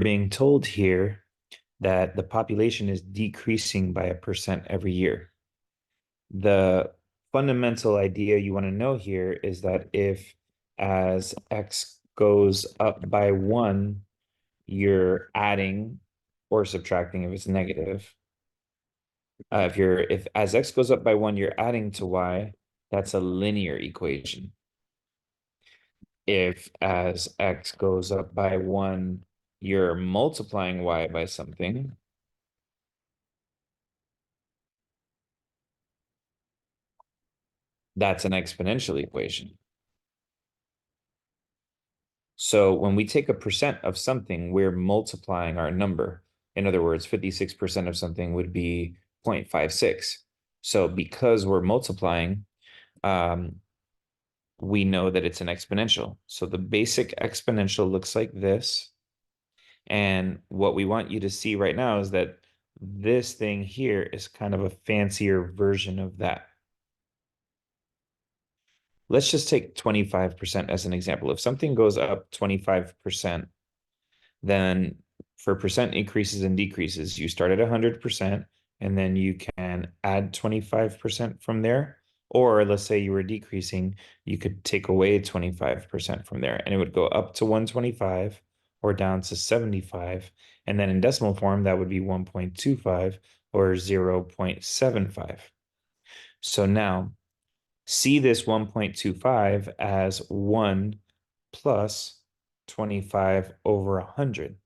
being told here that the population is decreasing by 1% every year. The fundamental idea you want to know here is that if as x goes up by 1, you're adding or subtracting if it's negative. If as x goes up by 1, you're adding to y, that's a linear equation. If as x goes up by 1, you're multiplying y by something, that's an exponential equation. So when we take a percent of something, we're multiplying our number. In other words, 56% of something would be 0.56. So because we're multiplying, we know that it's an exponential. So the basic exponential looks like this. And what we want you to see right now is that this thing here is kind of a fancier version of that. Let's just take 25% as an example. If something goes up 25%, then for percent increases and decreases, you start at 100% and then you can add 25% from there. Or let's say you were decreasing, you could take away 25% from there and it would go up to 125 or down to 75. And then in decimal form, that would be 1.25 or 0.75. So now see this 1.25 as 1 plus 25 over 100.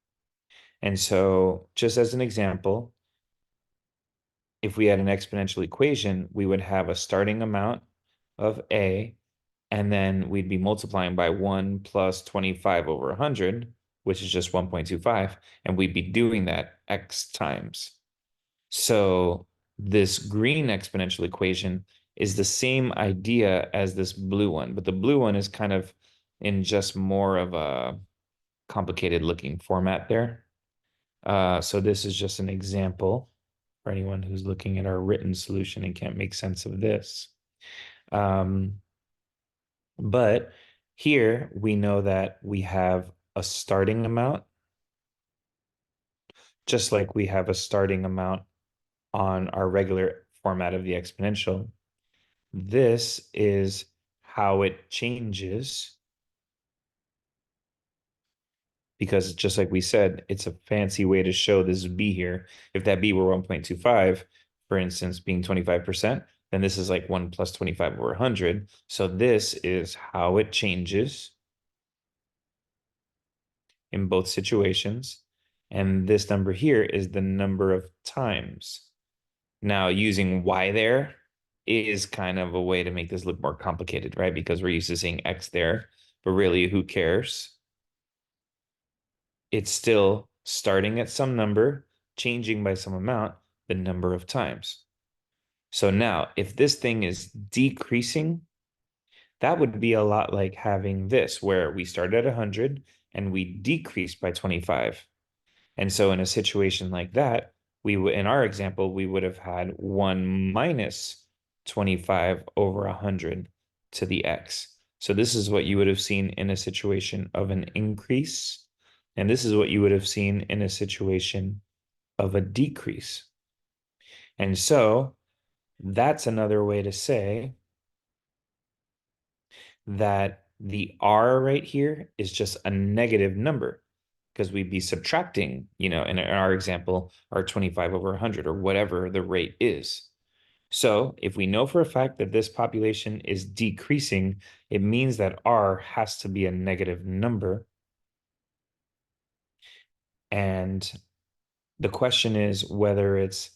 And so just as an example, if we had an exponential equation, we would have a starting amount of A, and then we'd be multiplying by 1 plus 25 over 100, which is just 1.25, and we'd be doing that X times. So this green exponential equation is the same idea as this blue one, but the blue one is kind of in just more of a complicated looking format there. So this is just an example for anyone who's looking at our written solution and can't make sense of this. But here we know that we have a starting amount, just like we have a starting amount on our regular format of the exponential. This is how it changes because just like we said, it's a fancy way to show this b here. If that b were 1.25, for instance, being 25%, then this is like 1 plus 25 over 100. So this is how it changes in both situations. And this number here is the number of times. Now, using y there is kind of a way to make this look more complicated, right? Because we're used to seeing x there, but really, who cares? It's still starting at some number, changing by some amount, the number of times. So now, if this thing is decreasing, that would be a lot like having this, where we started at 100 and we decreased by 25. And so in a situation like that, we would, in our example, we would have had 1 minus 25 over 100 to the x. So this is what you would have seen in a situation of an increase. And this is what you would have seen in a situation of a decrease. And so that's another way to say that the r right here is just a negative number because we'd be subtracting, in our example, our 25 over 100 or whatever the rate is. So if we know for a fact that this population is decreasing, it means that r has to be a negative number. And the question is whether it's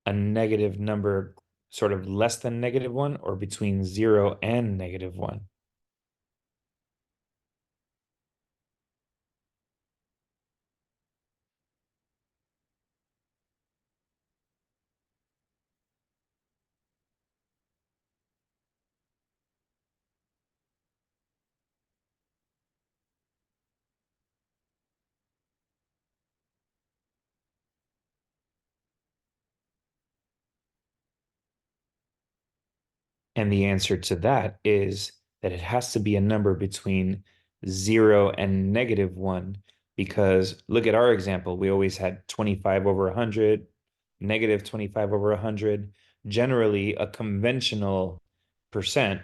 a negative number sort of less than -1 or between 0 and -1. And the answer to that is that it has to be a number between 0 and -1, because look at our example. We always had 25 over 100, negative 25 over 100. Generally, a conventional percent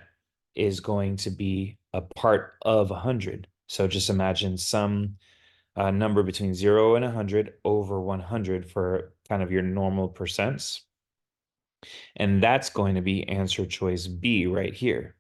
is going to be a part of 100. So just imagine some number between 0 and 100 over 100 for kind of your normal percents. And that's going to be answer choice B right here.